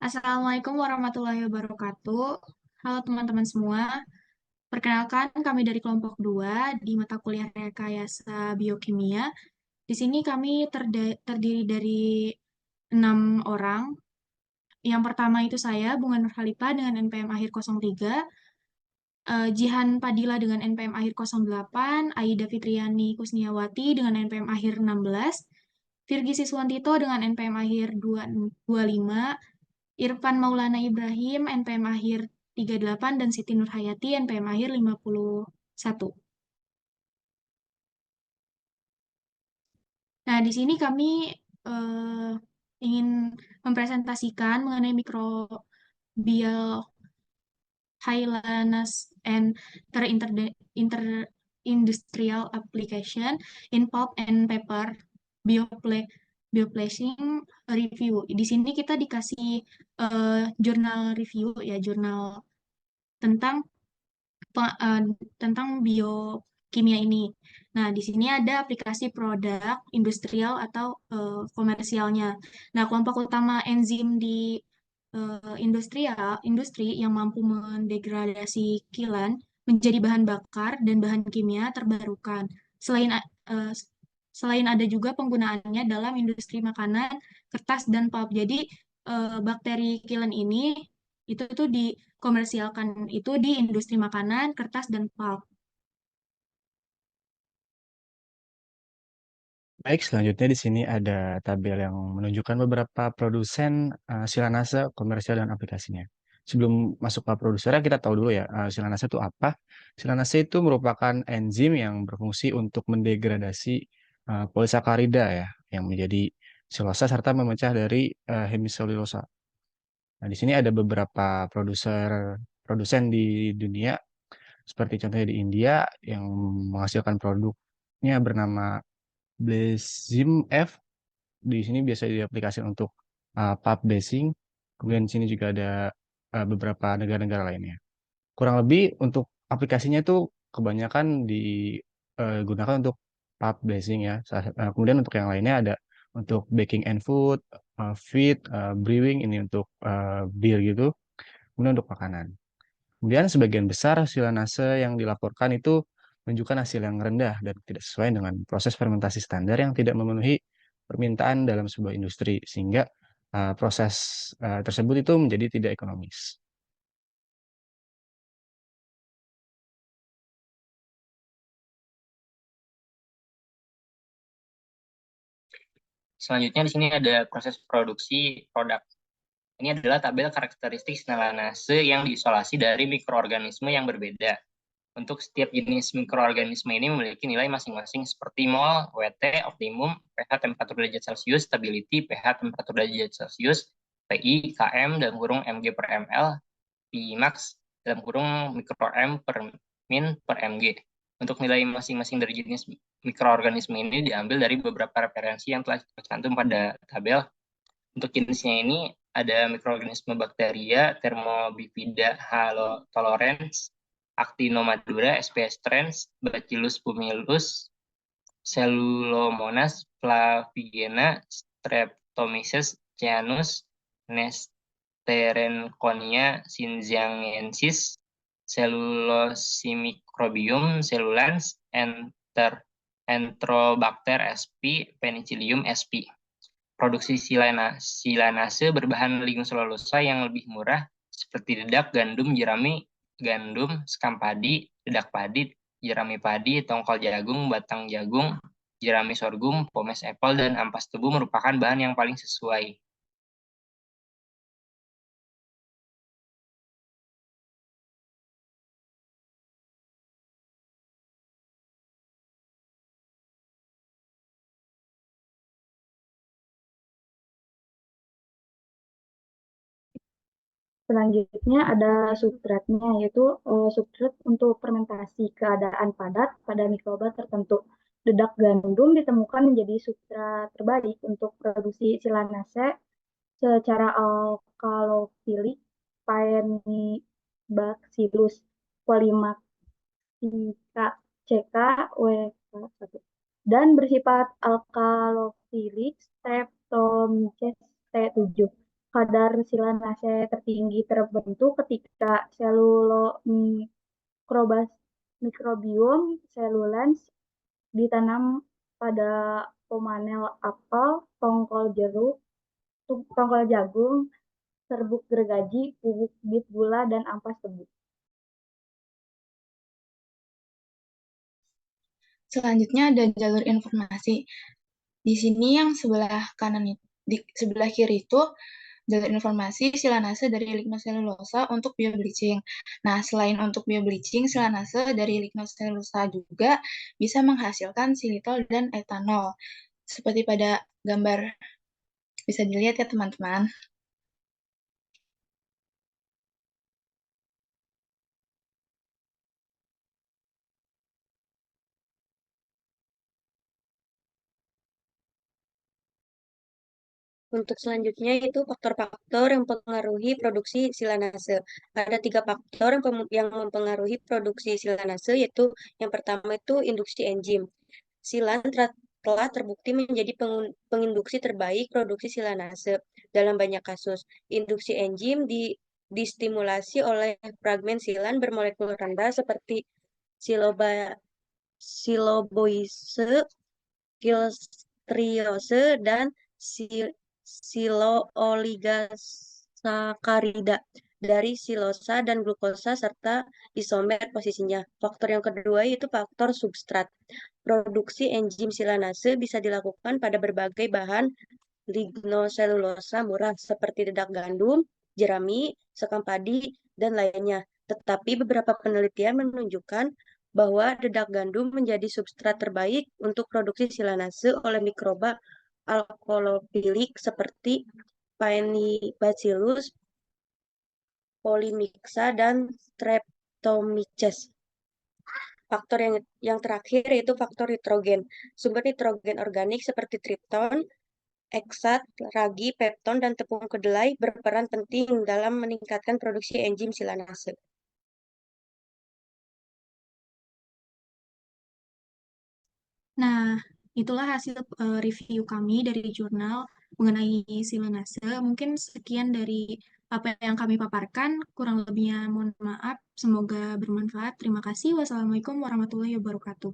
Assalamualaikum warahmatullahi wabarakatuh. Halo teman-teman semua. Perkenalkan, kami dari kelompok 2 di mata kuliah Rekayasa Biokimia. Di sini kami terdiri dari 6 orang. Yang pertama itu saya, Bunga Nurhalifa dengan NPM akhir 03, Jihan Padilla dengan NPM akhir 08, Aida Fitriani Kusniawati dengan NPM akhir 16, Virgi Siswantito dengan NPM akhir 25, Irfan Maulana Ibrahim, NPM akhir 38, dan Siti Nurhayati, NPM akhir 51. Nah, di sini kami eh, ingin mempresentasikan mengenai microbial Hylanus and their inter-industrial application in pulp and paper biopla bioplacing review. Di sini kita dikasih jurnal review ya, jurnal tentang tentang biokimia ini. Nah, di sini ada aplikasi produk industrial atau komersialnya. Nah, kelompok utama enzim di industri yang mampu mendegradasi kilan menjadi bahan bakar dan bahan kimia terbarukan. Selain eh, selain ada juga penggunaannya dalam industri makanan, kertas dan pulp. Jadi bakteri kilen ini itu tuh dikomersialkan itu di industri makanan, kertas dan pulp. Baik, selanjutnya di sini ada tabel yang menunjukkan beberapa produsen silanase komersial dan aplikasinya. Sebelum masuk ke produsernya, kita tahu dulu ya, silanase itu apa? Silanase itu merupakan enzim yang berfungsi untuk mendegradasi polisakarida ya, yang menjadi silosa serta memecah dari hemiselulosa. Nah, di sini ada beberapa produsen di dunia, seperti contohnya di India yang menghasilkan produknya bernama Blazim F. Di sini biasa diaplikasikan untuk pub basing. Kemudian di sini juga ada beberapa negara-negara lainnya. Kurang lebih untuk aplikasinya itu kebanyakan digunakan untuk pub basing ya. Kemudian untuk yang lainnya ada untuk baking and food, feed, brewing ini untuk beer gitu. Kemudian untuk makanan. Kemudian sebagian besar hasil nase yang dilaporkan itu menunjukkan hasil yang rendah dan tidak sesuai dengan proses fermentasi standar yang tidak memenuhi permintaan dalam sebuah industri, sehingga proses tersebut itu menjadi tidak ekonomis. Selanjutnya di sini ada proses produksi produk. Ini adalah tabel karakteristik silanase yang diisolasi dari mikroorganisme yang berbeda. Untuk setiap jenis mikroorganisme ini memiliki nilai masing-masing seperti mol, WT, optimum, pH temperatur derajat Celcius, stability, pH temperatur derajat Celcius, PI, KM dalam kurung mg per ml, Pi max dalam kurung mikro m per min per mg. Untuk nilai masing-masing dari jenis mikroorganisme ini diambil dari beberapa referensi yang telah tercantum pada tabel. Untuk jenisnya ini ada mikroorganisme bakteria, Thermobifida halotolorens, Actinomadura, SPS trans, Bacillus pumilus, Cellulomonas flavigena, Streptomyces ceanus, Nesterenconia xinjiangensis, Cellulosimmicrobium cellulans, Enterobacter sp, Penicillium sp. Produksi silanase berbahan lignum selulosa yang lebih murah seperti dedak, gandum, jerami, gandum, sekam padi, dedak padi, jerami padi, tongkol jagung, batang jagung, jerami sorghum, pomes apple, dan ampas tebu merupakan bahan yang paling sesuai. Selanjutnya ada substratnya, yaitu substrat untuk fermentasi keadaan padat pada mikroba tertentu. Dedak gandum ditemukan menjadi substrat terbaik untuk produksi silanase secara alkalofilik Paenibacillus polymatica CK WK1 dan bersifat alkalofilik Streptomyces T7. kadar silanase tertinggi terbentuk ketika mikrobiom selulens ditanam pada pomanel apel, tongkol jeruk, tongkol jagung, serbuk gergaji, bubuk bit gula, dan ampas tebu. Selanjutnya ada jalur informasi. Di sini yang sebelah kanan di sebelah kiri itu jalur informasi silanase dari lignoselulosa untuk biobleaching. Nah, selain untuk biobleaching, silanase dari lignoselulosa juga bisa menghasilkan xilitol dan etanol. Seperti pada gambar bisa dilihat ya teman-teman. Untuk selanjutnya itu faktor-faktor yang mempengaruhi produksi silanase. Ada 3 faktor yang mempengaruhi produksi silanase, yaitu yang pertama itu induksi enzim. Silan telah terbukti menjadi penginduksi terbaik produksi silanase dalam banyak kasus. Induksi enzim distimulasi oleh fragmen silan bermolekul rendah seperti siloboise, kilstriose, dan silooligosakarida dari silosa dan glukosa serta isomer posisinya. Faktor yang kedua yaitu faktor substrat. Produksi enzim silanase bisa dilakukan pada berbagai bahan lignoselulosa murah seperti dedak gandum, jerami, sekam padi, dan lainnya. Tetapi beberapa penelitian menunjukkan bahwa dedak gandum menjadi substrat terbaik untuk produksi silanase oleh mikroba alkalofilik seperti Paenibacillus polymixa dan Streptomyces. Faktor yang terakhir yaitu faktor nitrogen. Sumber nitrogen organik seperti tripton, eksat, ragi, pepton, dan tepung kedelai berperan penting dalam meningkatkan produksi enzim silanase. Nah, itulah hasil review kami dari jurnal mengenai silanase. Mungkin sekian dari apa yang kami paparkan. Kurang lebihnya mohon maaf. Semoga bermanfaat. Terima kasih. Wassalamualaikum warahmatullahi wabarakatuh.